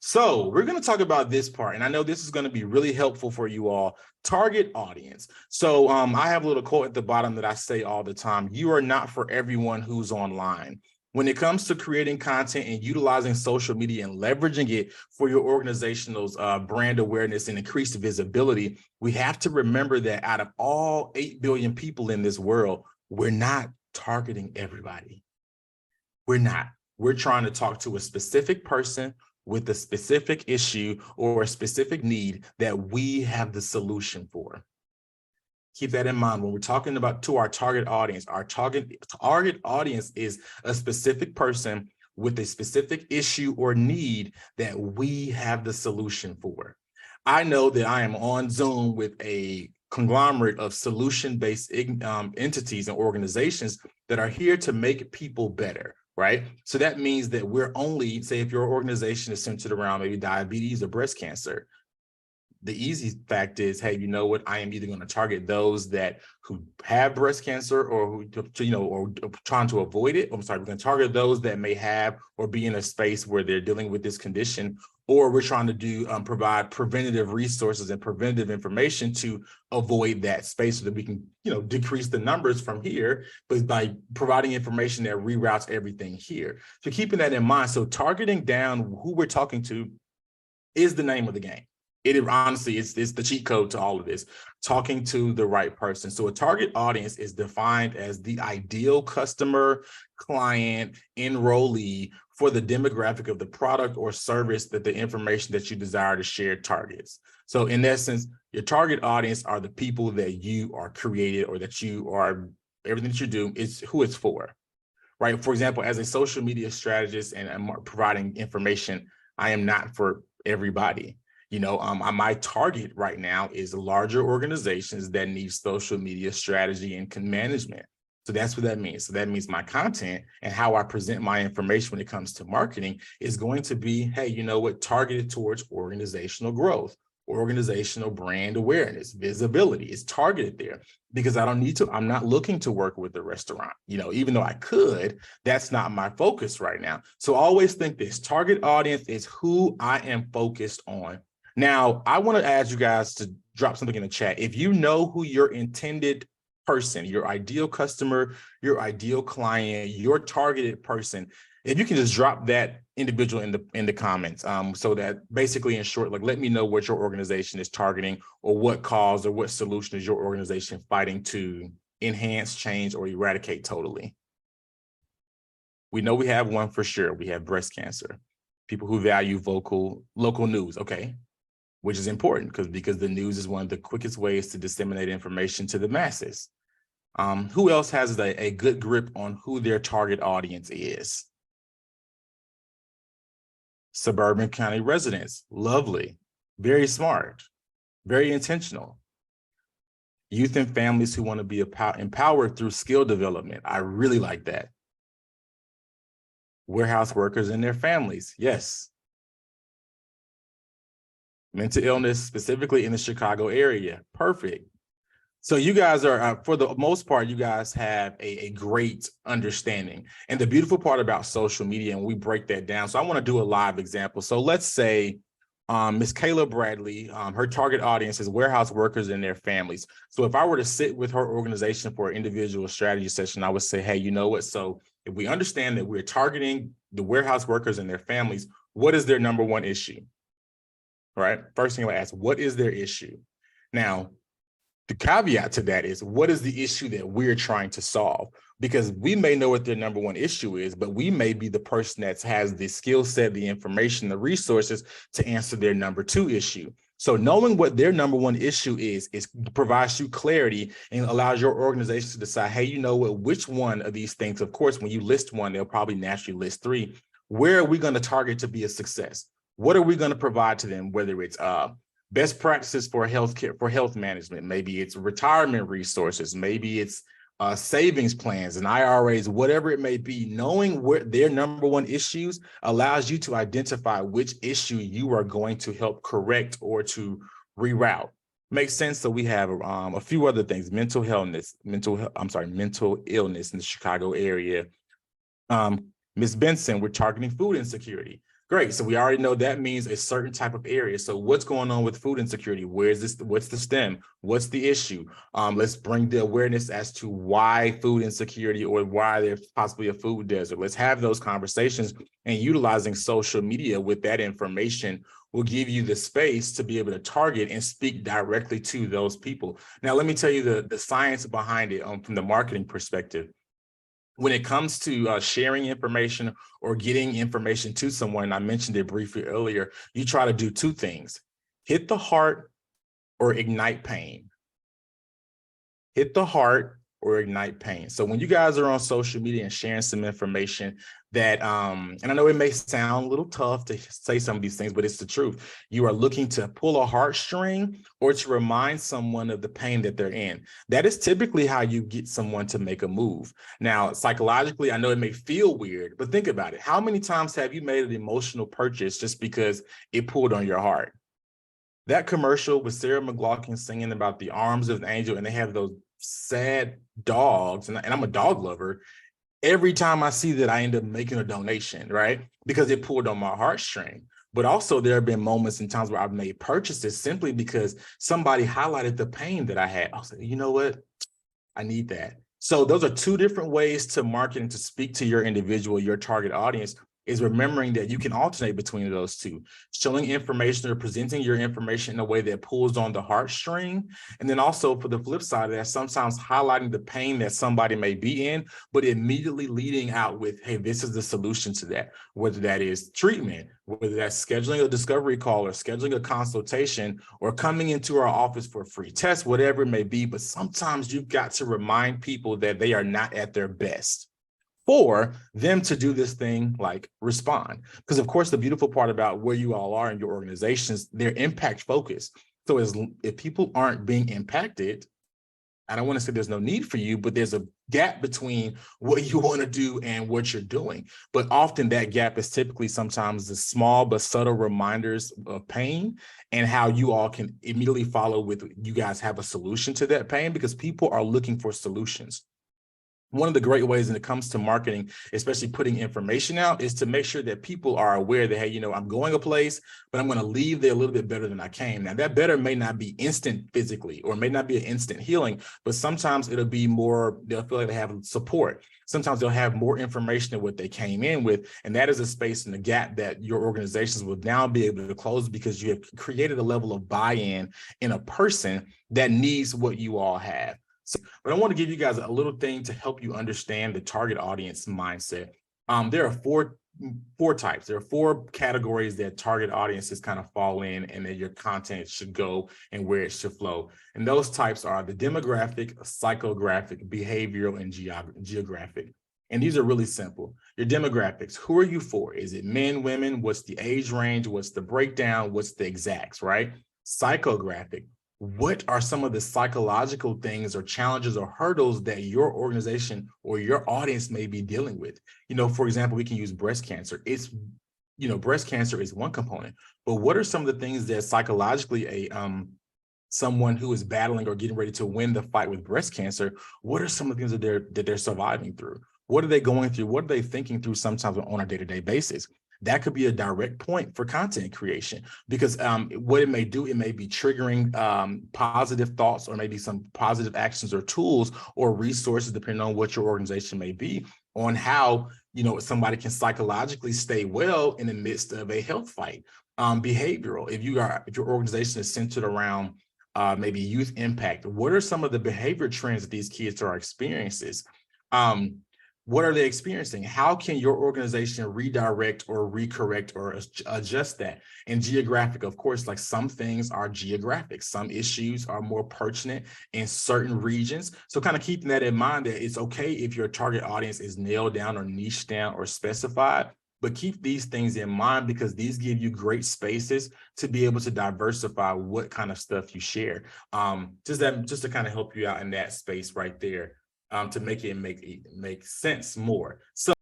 So we're going to talk about this part, and I know this is going to be really helpful for you all. Target audience. So I have a little quote at the bottom that I say all the time. You are not for everyone who's online. When it comes to creating content and utilizing social media and leveraging it for your organization's brand awareness and increased visibility, we have to remember that out of all 8 billion people in this world, we're not targeting everybody. We're not. We're trying to talk to a specific person with a specific issue or a specific need that we have the solution for. Keep that in mind when we're talking about to our target audience. Our target audience is a specific person with a specific issue or need that we have the solution for. I know that I am on Zoom with a conglomerate of solution-based entities and organizations that are here to make people better. Right? So that means that we're only, say if your organization is centered around maybe diabetes or breast cancer, the easy fact is, hey, you know what? I am either going to target those who have breast cancer or who, or trying to avoid it. I'm sorry, we're going to target those that may have or be in a space where they're dealing with this condition, or we're trying to provide preventative resources and preventative information to avoid that space so that we can, decrease the numbers from here, but by providing information that reroutes everything here. So keeping that in mind, so targeting down who we're talking to is the name of the game. Honestly, it's the cheat code to all of this, talking to the right person. So a target audience is defined as the ideal customer, client, enrollee for the demographic of the product or service that the information that you desire to share targets. So in essence, your target audience are the people that you are created or that you are, everything that you do is who it's for, right? For example, as a social media strategist and I'm providing information, I am not for everybody. My target right now is larger organizations that need social media strategy and management. So that's what that means. So that means my content and how I present my information when it comes to marketing is going to be, hey, you know what, targeted towards organizational growth, organizational brand awareness, visibility. Is targeted there because I'm not looking to work with the restaurant, even though I could, that's not my focus right now. So always think this: target audience is who I am focused on. Now, I want to ask you guys to drop something in the chat. If you know who your intended person, your ideal customer, your ideal client, your targeted person, if you can just drop that individual in the comments, so that basically, in short, let me know what your organization is targeting or what cause or what solution is your organization fighting to enhance, change, or eradicate totally. We know we have one for sure. We have breast cancer. People who value local news. Okay. Which is important because the news is one of the quickest ways to disseminate information to the masses. Who else has a good grip on who their target audience is? Suburban county residents. Lovely. Very smart. Very intentional. Youth and families who want to be empowered through skill development. I really like that. Warehouse workers and their families. Yes. Mental illness, specifically in the Chicago area. Perfect. So you guys are, for the most part, you guys have a great understanding. And the beautiful part about social media, and we break that down. So I want to do a live example. So let's say Ms. Kayla Bradley, her target audience is warehouse workers and their families. So if I were to sit with her organization for an individual strategy session, I would say, hey, you know what? So if we understand that we're targeting the warehouse workers and their families, what is their number one issue? Right? First thing I ask, what is their issue? Now, the caveat to that is, what is the issue that we're trying to solve? Because we may know what their number one issue is, but we may be the person that has the skill set, the information, the resources to answer their number two issue. So knowing what their number one issue is provides you clarity and allows your organization to decide, hey, you know what, which one of these things, of course, when you list one, they'll probably naturally list three. Where are we going to target to be a success? What are we going to provide to them, whether it's best practices for healthcare, for health management, maybe it's retirement resources, maybe it's savings plans and IRAs, whatever it may be. Knowing what their number one issues allows you to identify which issue you are going to help correct or to reroute. Makes sense. So we have a few other things: mental illness in the Chicago area. Ms. Benson, we're targeting food insecurity. Great. So we already know that means a certain type of area. So what's going on with food insecurity? Where is this? What's the stem? What's the issue? Let's bring the awareness as to why food insecurity or why there's possibly a food desert. Let's have those conversations, and utilizing social media with that information will give you the space to be able to target and speak directly to those people. Now, let me tell you the science behind it from the marketing perspective. When it comes to sharing information or getting information to someone, and I mentioned it briefly earlier, you try to do two things: hit the heart or ignite pain. Hit the heart or ignite pain. So when you guys are on social media and sharing some information that, and I know it may sound a little tough to say some of these things, but it's the truth. You are looking to pull a heartstring or to remind someone of the pain that they're in. That is typically how you get someone to make a move. Now, psychologically, I know it may feel weird, but think about it. How many times have you made an emotional purchase just because it pulled on your heart? That commercial with Sarah McLachlan singing about the arms of an angel, and they have those sad dogs, and I'm a dog lover. Every time I see that, I end up making a donation, right? Because it pulled on my heartstring. But also there have been moments and times where I've made purchases simply because somebody highlighted the pain that I had. I was like, you know what? I need that. So those are two different ways to market and to speak to your individual, your target audience, is remembering that you can alternate between those two, showing information or presenting your information in a way that pulls on the heartstring. And then also, for the flip side of that, sometimes highlighting the pain that somebody may be in, but immediately leading out with, hey, this is the solution to that, whether that is treatment, whether that's scheduling a discovery call or scheduling a consultation or coming into our office for a free test, whatever it may be. But sometimes you've got to remind people that they are not at their best for them to do this thing like respond. Because of course, the beautiful part about where you all are in your organizations, they're impact focused. So if people aren't being impacted, I don't want to say there's no need for you, but there's a gap between what you want to do and what you're doing. But often that gap is typically sometimes the small but subtle reminders of pain, and how you all can immediately follow with, you guys have a solution to that pain, because people are looking for solutions. One of the great ways when it comes to marketing, especially putting information out, is to make sure that people are aware that, hey, you know, I'm going a place, but I'm going to leave there a little bit better than I came. Now, that better may not be instant physically, or may not be an instant healing, but sometimes it'll be more, they'll feel like they have support. Sometimes they'll have more information than what they came in with. And that is a space and a gap that your organizations will now be able to close, because you have created a level of buy-in in a person that needs what you all have. So, but I want to give you guys a little thing to help you understand the target audience mindset. There are four types. There are four categories that target audiences kind of fall in, and that your content should go and where it should flow. And those types are the demographic, psychographic, behavioral, and geographic. And these are really simple. Your demographics: who are you for? Is it men, women? What's the age range? What's the breakdown? What's the exacts, right? Psychographic: what are some of the psychological things or challenges or hurdles that your organization or your audience may be dealing with? You know, for example, we can use breast cancer. It's, you know, breast cancer is one component, but what are some of the things that psychologically someone who is battling or getting ready to win the fight with breast cancer, what are some of the things that they're surviving through? What are they going through? What are they thinking through sometimes on a day-to-day basis? That could be a direct point for content creation, because what it may do, it may be triggering positive thoughts, or maybe some positive actions or tools or resources, depending on what your organization may be, on how, you know, somebody can psychologically stay well in the midst of a health fight. Behavioral: if your organization is centered around maybe youth impact, what are some of the behavior trends that these kids are experiencing? What are they experiencing? How can your organization redirect or recorrect or adjust that? And geographic, of course, like some things are geographic. Some issues are more pertinent in certain regions. So kind of keeping that in mind, that it's okay if your target audience is nailed down or niched down or specified, but keep these things in mind, because these give you great spaces to be able to diversify what kind of stuff you share. Just to kind of help you out in that space right there. To make it make sense more. So